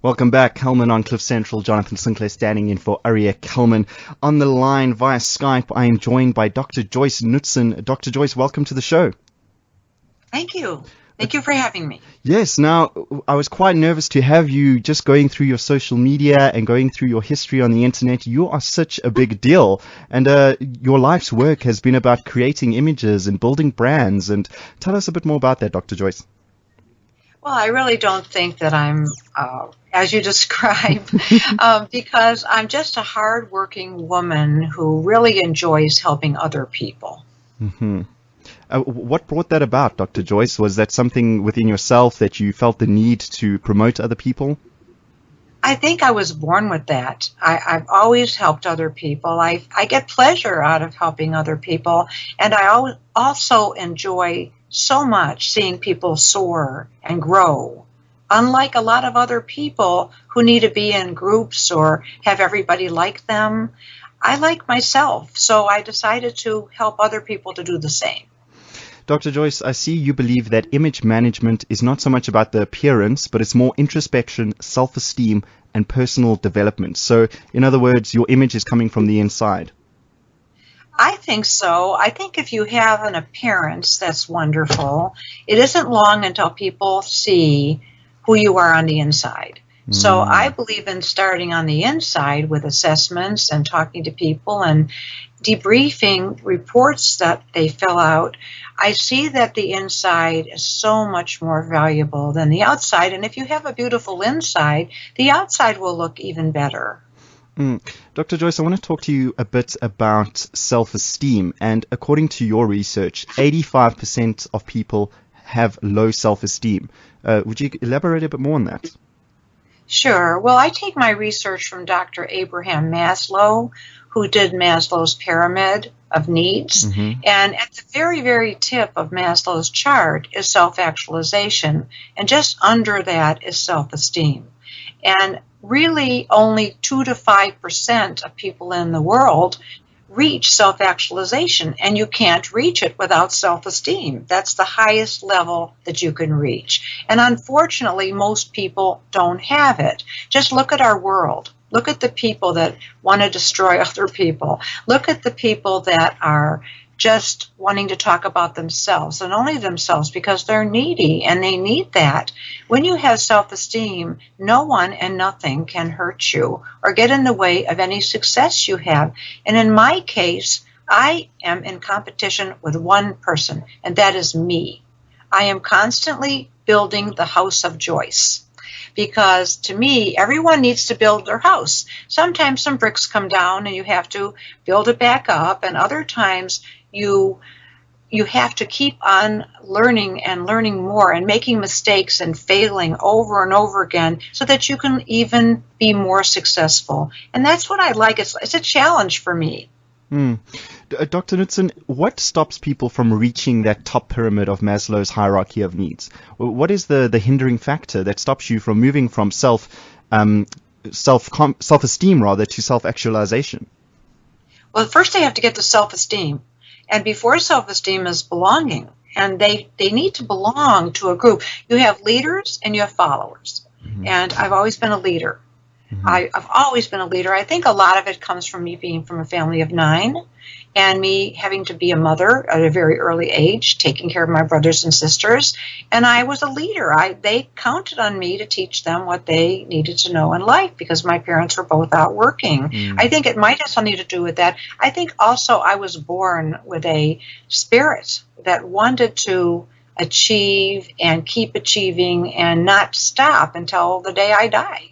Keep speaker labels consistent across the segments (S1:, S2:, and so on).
S1: Welcome back. Kellman on Cliff Central. Jonathan Sinclair standing in for Aria Kellman. On the line via Skype, I am joined by Dr. Joyce Knudsen. Dr. Joyce, welcome to the show.
S2: Thank you. Thank you for having me.
S1: Yes. Now, I was quite nervous to have you just going through your social media and going through your history on the internet. You are such a big deal. And your life's work has been about creating images and building brands. And tell us a bit more about that, Dr. Joyce.
S2: Well, I really don't think that I'm, as you describe, because I'm just a hardworking woman who really enjoys helping other people.
S1: Mm-hmm. What brought that about, Dr. Joyce? Was that something within yourself that you felt the need to promote other people?
S2: I think I was born with that. I've always helped other people. I get pleasure out of helping other people, and I also enjoy so much seeing people soar and grow. Unlike a lot of other people who need to be in groups or have everybody like them, I like myself, so I decided to help other people to do the same.
S1: Dr. Joyce, I see you believe that image management is not so much about the appearance, but it's more introspection, self-esteem, and personal development. So, in other words, your image is coming from the inside.
S2: I think so. I think if you have an appearance that's wonderful, it isn't long until people see who you are on the inside. So I believe in starting on the inside with assessments and talking to people and debriefing reports that they fill out. I see that the inside is so much more valuable than the outside. And if you have a beautiful inside, the outside will look even better.
S1: Dr. Joyce, I want to talk to you a bit about self-esteem. And according to your research, 85% of people have low self-esteem. Would you elaborate a bit more on that?
S2: Sure. Well, I take my research from Dr. Abraham Maslow, who did Maslow's pyramid of needs. And at the very, very tip of Maslow's chart is self-actualization. And just under that is self-esteem. And really only 2 to 5% of people in the world reach self-actualization, and you can't reach it without self-esteem. That's the highest level that you can reach. And unfortunately, most people don't have it. Just look at our world. Look at the people that want to destroy other people. Look at the people that are just wanting to talk about themselves and only themselves because they're needy and they need that. When you have self-esteem, no one and nothing can hurt you or get in the way of any success you have. And in my case, I am in competition with one person, and that is me. I am constantly building the house of Joyce. Because to me, everyone needs to build their house. Sometimes some bricks come down and you have to build it back up, and other times you have to keep on learning and learning more and making mistakes and failing over and over again so that you can even be more successful. And that's what I like. It's a challenge for me.
S1: Dr. Knudsen, what stops people from reaching that top pyramid of Maslow's hierarchy of needs? What is the hindering factor that stops you from moving from self-esteem rather to self-actualization?
S2: Well, first they have to get to self-esteem. And before self-esteem is belonging. And they need to belong to a group. You have leaders and you have followers. And I've always been a leader. I've always been a leader. I think a lot of it comes from me being from a family of 9 and me having to be a mother at a very early age, taking care of my brothers and sisters. And I was a leader. They counted on me to teach them what they needed to know in life because my parents were both out working. I think it might have something to do with that. I think also I was born with a spirit that wanted to achieve and keep achieving and not stop until the day I die.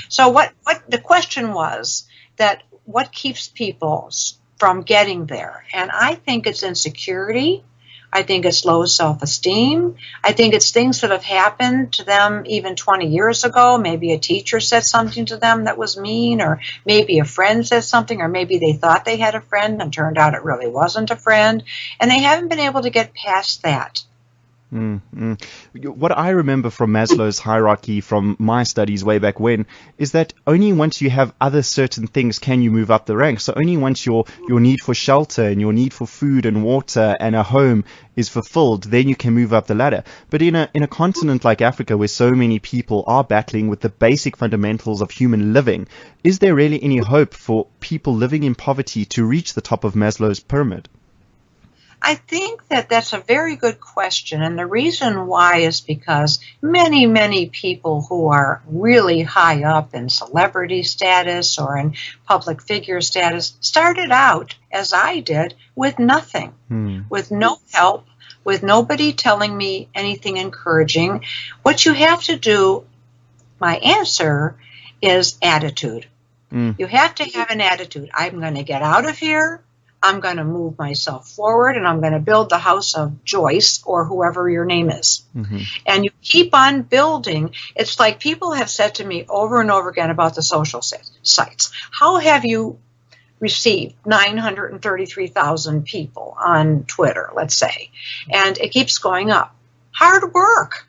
S2: So what the question was that what keeps people from getting there? And I think it's insecurity. I think it's low self-esteem. I think it's things that have happened to them even 20 years ago. Maybe a teacher said something to them that was mean, or maybe a friend said something, or maybe they thought they had a friend and turned out it really wasn't a friend. And they haven't been able to get past that.
S1: What I remember from Maslow's hierarchy from my studies way back when is that only once you have other certain things can you move up the ranks. So only once your need for shelter and your need for food and water and a home is fulfilled, then you can move up the ladder. But in a continent like Africa, where so many people are battling with the basic fundamentals of human living, is there really any hope for people living in poverty to reach the top of Maslow's pyramid?
S2: I think that that's a very good question, and the reason why is because many, many people who are really high up in celebrity status or in public figure status started out, as I did, with nothing, with no help, with nobody telling me anything encouraging. What you have to do, my answer, is attitude. You have to have an attitude. I'm going to get out of here. I'm going to move myself forward, and I'm going to build the house of Joyce or whoever your name is. And you keep on building. It's like people have said to me over and over again about the social sites. How have you received 933,000 people on Twitter, let's say? And it keeps going up. Hard work.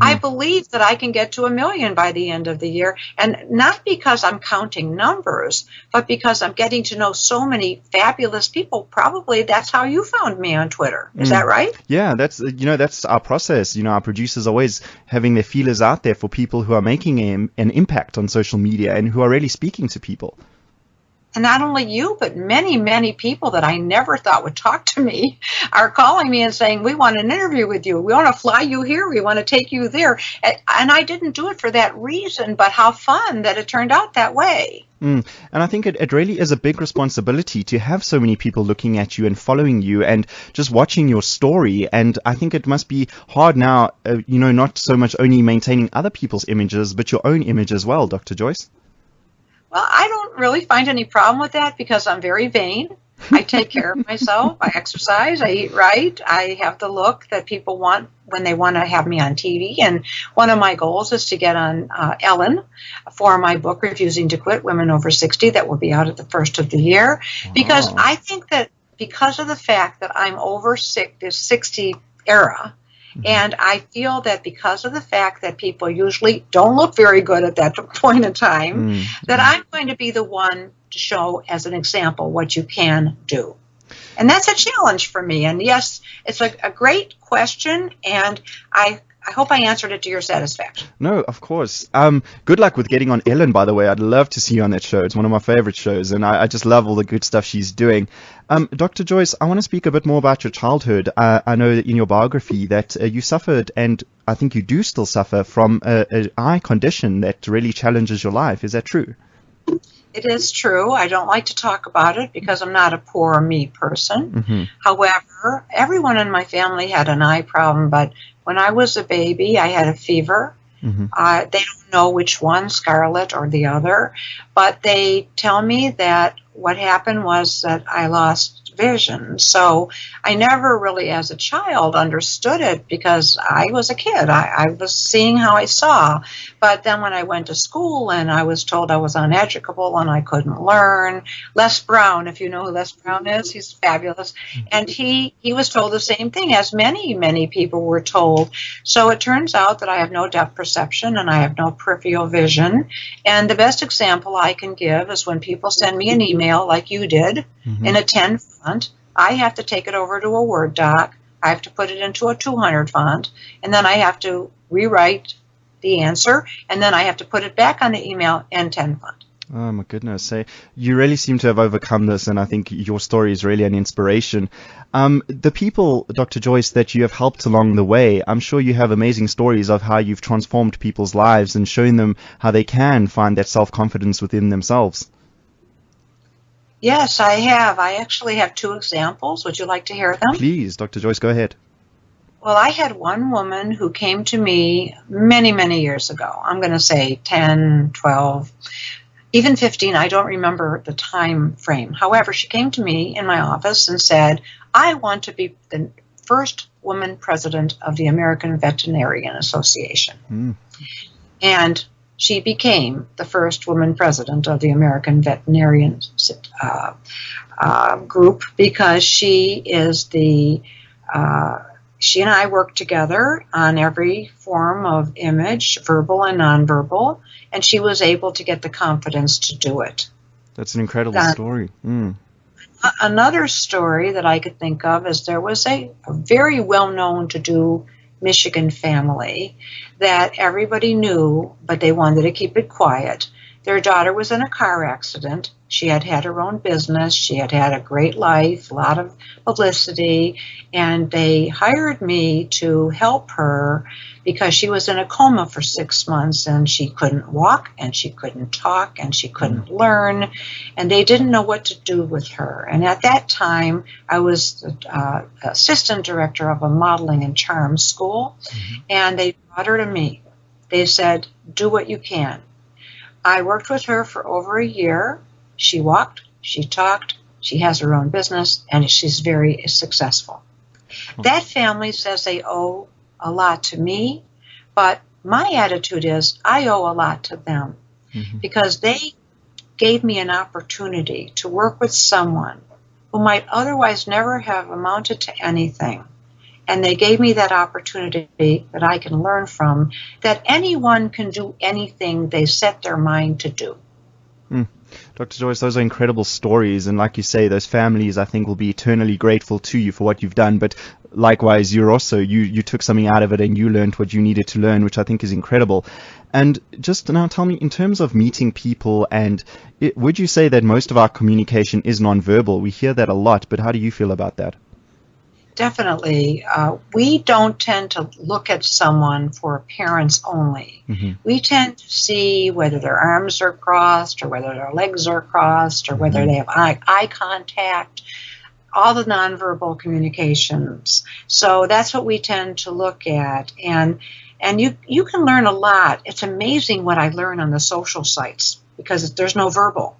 S2: I believe that I can get to 1 million by the end of the year, and not because I'm counting numbers, but because I'm getting to know so many fabulous people. Probably that's how you found me on Twitter. Is that right?
S1: Yeah, that's our process. Our producers are always having their feelers out there for people who are making an impact on social media and who are really speaking to people.
S2: And not only you, but many, many people that I never thought would talk to me are calling me and saying, we want an interview with you. We want to fly you here. We want to take you there. And I didn't do it for that reason, but how fun that it turned out that way.
S1: And I think it really is a big responsibility to have so many people looking at you and following you and just watching your story. And I think it must be hard now, not so much only maintaining other people's images, but your own image as well, Dr. Joyce.
S2: Well, I don't really find any problem with that because I'm very vain. I take care of myself. I exercise. I eat right. I have the look that people want when they want to have me on TV. And one of my goals is to get on Ellen for my book, Refusing to Quit, Women Over 60, that will be out at the first of the year. Wow. Because I think that because of the fact that I'm over this 60 era, and I feel that because of the fact that people usually don't look very good at that point in time, that I'm going to be the one to show as an example what you can do. And that's a challenge for me. And yes, it's a great question, and I hope I answered it to your satisfaction.
S1: No, of course. Good luck with getting on Ellen, by the way. I'd love to see you on that show. It's one of my favorite shows, and I just love all the good stuff she's doing. Dr. Joyce, I want to speak a bit more about your childhood. I know that in your biography that you suffered, and I think you do still suffer, from an eye condition that really challenges your life. Is that true?
S2: It is true. I don't like to talk about it because I'm not a poor me person. However, everyone in my family had an eye problem, but when I was a baby, I had a fever. They don't know which one, scarlet or the other, but they tell me that what happened was that I lost vision. So I never really, as a child, understood it because I was a kid. I was seeing how I saw. But then when I went to school and I was told I was uneducable and I couldn't learn, Les Brown, if you know who Les Brown is, he's fabulous. And he was told the same thing as many, many people were told. So it turns out that I have no depth perception and I have no peripheral vision. And the best example I can give is when people send me an email like you did in a 10 font, I have to take it over to a Word doc. I have to put it into a 200 font, and then I have to rewrite the answer, and then I have to put it back on the email in 10 font.
S1: Oh, my goodness. You really seem to have overcome this, and I think your story is really an inspiration. The people, Dr. Joyce, that you have helped along the way, I'm sure you have amazing stories of how you've transformed people's lives and shown them how they can find that self-confidence within themselves.
S2: Yes, I have. I actually have 2 examples. Would you like to hear them?
S1: Please, Dr. Joyce, go ahead.
S2: Well, I had one woman who came to me many, many years ago. I'm going to say 10, 12, even 15. I don't remember the time frame. However, she came to me in my office and said, I want to be the first woman president of the American Veterinarian Association. And she became the first woman president of the American Veterinarian group because she is She and I worked together on every form of image, verbal and nonverbal, and she was able to get the confidence to do it.
S1: That's an incredible story.
S2: Another story that I could think of is there was a very well-known to-do Michigan family that everybody knew, but they wanted to keep it quiet. Their daughter was in a car accident. She had had her own business. She had had a great life, a lot of publicity, and they hired me to help her because she was in a coma for 6 months and she couldn't walk and she couldn't talk and she couldn't learn, and they didn't know what to do with her. And at that time, I was the assistant director of a modeling and charm school, and they brought her to me. They said, do what you can. I worked with her for over a year. She walked, she talked, she has her own business, and she's very successful. That family says they owe a lot to me, but my attitude is I owe a lot to them because they gave me an opportunity to work with someone who might otherwise never have amounted to anything. And they gave me that opportunity that I can learn from, that anyone can do anything they set their mind to do.
S1: Dr. Joyce, those are incredible stories. And like you say, those families, I think, will be eternally grateful to you for what you've done. But likewise, you're also, you took something out of it and you learned what you needed to learn, which I think is incredible. And just now tell me, in terms of meeting people, would you say that most of our communication is nonverbal? We hear that a lot, but how do you feel about that?
S2: Definitely. We don't tend to look at someone for appearance only. We tend to see whether their arms are crossed or whether their legs are crossed or whether they have eye contact, all the nonverbal communications. So that's what we tend to look at. And you can learn a lot. It's amazing what I learn on the social sites because there's no verbal.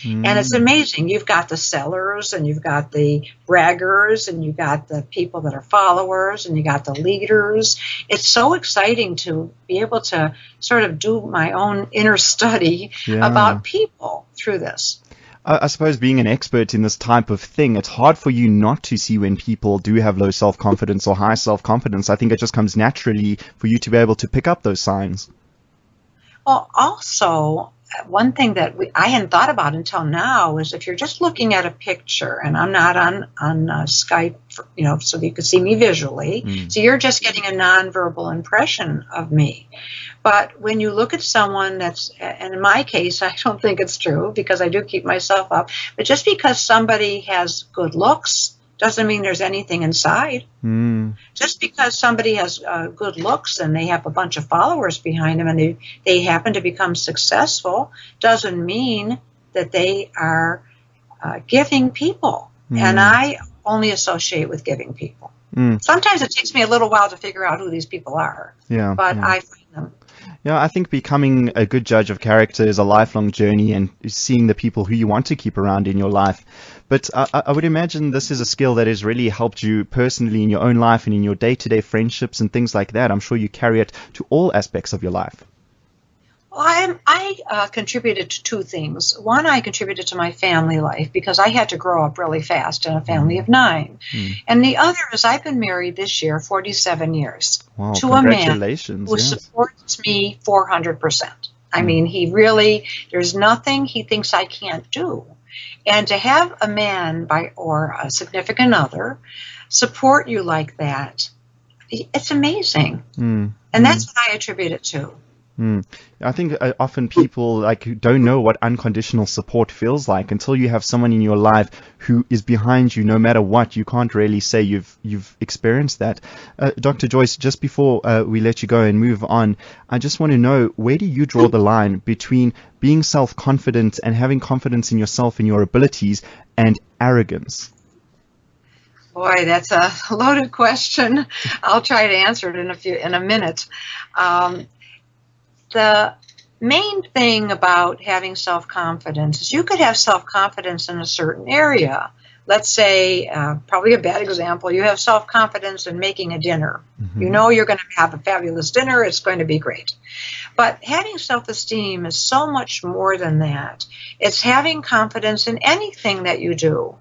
S2: And it's amazing. You've got the sellers and you've got the braggers and you've got the people that are followers and you got the leaders. It's so exciting to be able to sort of do my own inner study about people through this.
S1: I suppose being an expert in this type of thing, it's hard for you not to see when people do have low self-confidence or high self-confidence. I think it just comes naturally for you to be able to pick up those signs.
S2: Well, also, one thing that I hadn't thought about until now is if you're just looking at a picture, and I'm not on Skype, so you can see me visually, so you're just getting a nonverbal impression of me. But when you look at someone that's, and in my case, I don't think it's true because I do keep myself up, but just because somebody has good looks doesn't mean there's anything inside. Just because somebody has good looks and they have a bunch of followers behind them and they happen to become successful doesn't mean that they are giving people. And I only associate with giving people. Sometimes it takes me a little while to figure out who these people are, but I find them.
S1: Yeah, I think becoming a good judge of character is a lifelong journey and seeing the people who you want to keep around in your life. But I would imagine this is a skill that has really helped you personally in your own life and in your day-to-day friendships and things like that. I'm sure you carry it to all aspects of your life.
S2: Well, I contributed to two things. One, I contributed to my family life because I had to grow up really fast in a family of 9. And the other is I've been married this year 47 years to a man who supports me 400%. I mean, he really, there's nothing he thinks I can't do. And to have a man or a significant other support you like that, it's amazing. And that's what I attribute it to.
S1: I think often people don't know what unconditional support feels like until you have someone in your life who is behind you no matter what. You can't really say you've experienced that. Dr. Joyce, just before we let you go and move on, I just want to know, where do you draw the line between being self-confident and having confidence in yourself and your abilities and arrogance?
S2: Boy, that's a loaded question. I'll try to answer it in a minute. The main thing about having self-confidence is you could have self-confidence in a certain area. Let's say, probably a bad example, you have self-confidence in making a dinner. You know you're going to have a fabulous dinner. It's going to be great. But having self-esteem is so much more than that. It's having confidence in anything that you do.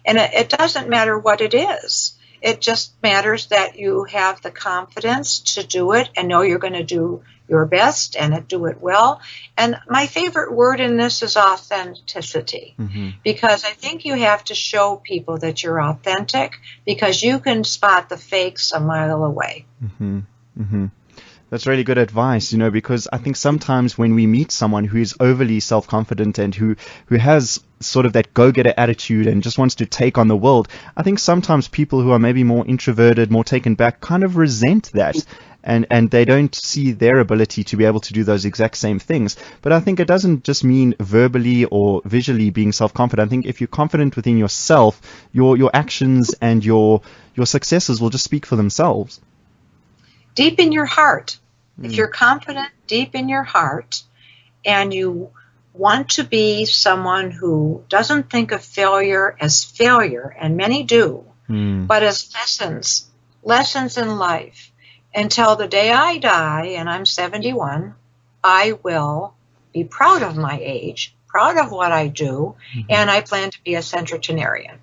S2: And it doesn't matter what it is. It just matters that you have the confidence to do it and know you're going to do your best and do it well. And my favorite word in this is authenticity, because I think you have to show people that you're authentic, because you can spot the fakes a mile away.
S1: That's really good advice, because I think sometimes when we meet someone who is overly self-confident and who has sort of that go-getter attitude and just wants to take on the world, I think sometimes people who are maybe more introverted, more taken back, kind of resent that. And they don't see their ability to be able to do those exact same things. But I think it doesn't just mean verbally or visually being self-confident. I think if you're confident within yourself, your actions and your successes will just speak for themselves.
S2: Deep in your heart. If you're confident deep in your heart and you want to be someone who doesn't think of failure as failure, and many do, but as lessons in life. Until the day I die, and I'm 71, I will be proud of my age, proud of what I do, and I plan to be a centenarian.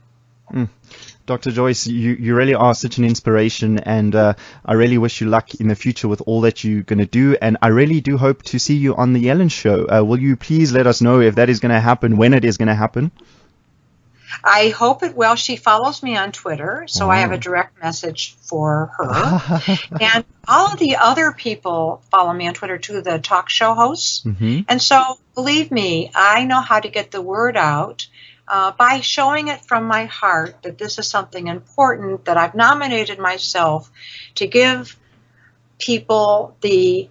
S1: Dr. Joyce, you really are such an inspiration, and I really wish you luck in the future with all that you're going to do, and I really do hope to see you on the Ellen Show. Will you please let us know if that is going to happen, when it is going to happen?
S2: I hope it will. She follows me on Twitter, so I have a direct message for her. And all of the other people follow me on Twitter too, the talk show hosts. And so, believe me, I know how to get the word out by showing it from my heart that this is something important, that I've nominated myself to give people the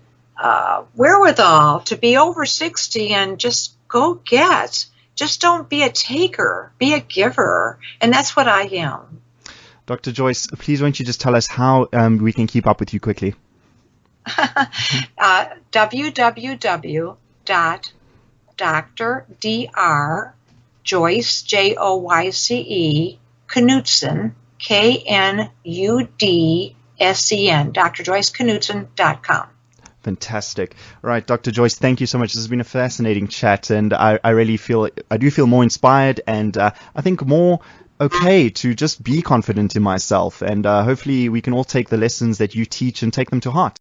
S2: wherewithal to be over 60 and just go get. Just don't be a taker, be a giver. And that's what I am.
S1: Dr. Joyce, please won't you just tell us how we can keep up with you quickly?
S2: www.Dr. Joyce, Knudsen, Knudsen, drjoyceknudsen.com.
S1: Fantastic. All right, Dr. Joyce, thank you so much. This has been a fascinating chat, and I do feel more inspired, and I think more okay to just be confident in myself, and hopefully we can all take the lessons that you teach and take them to heart.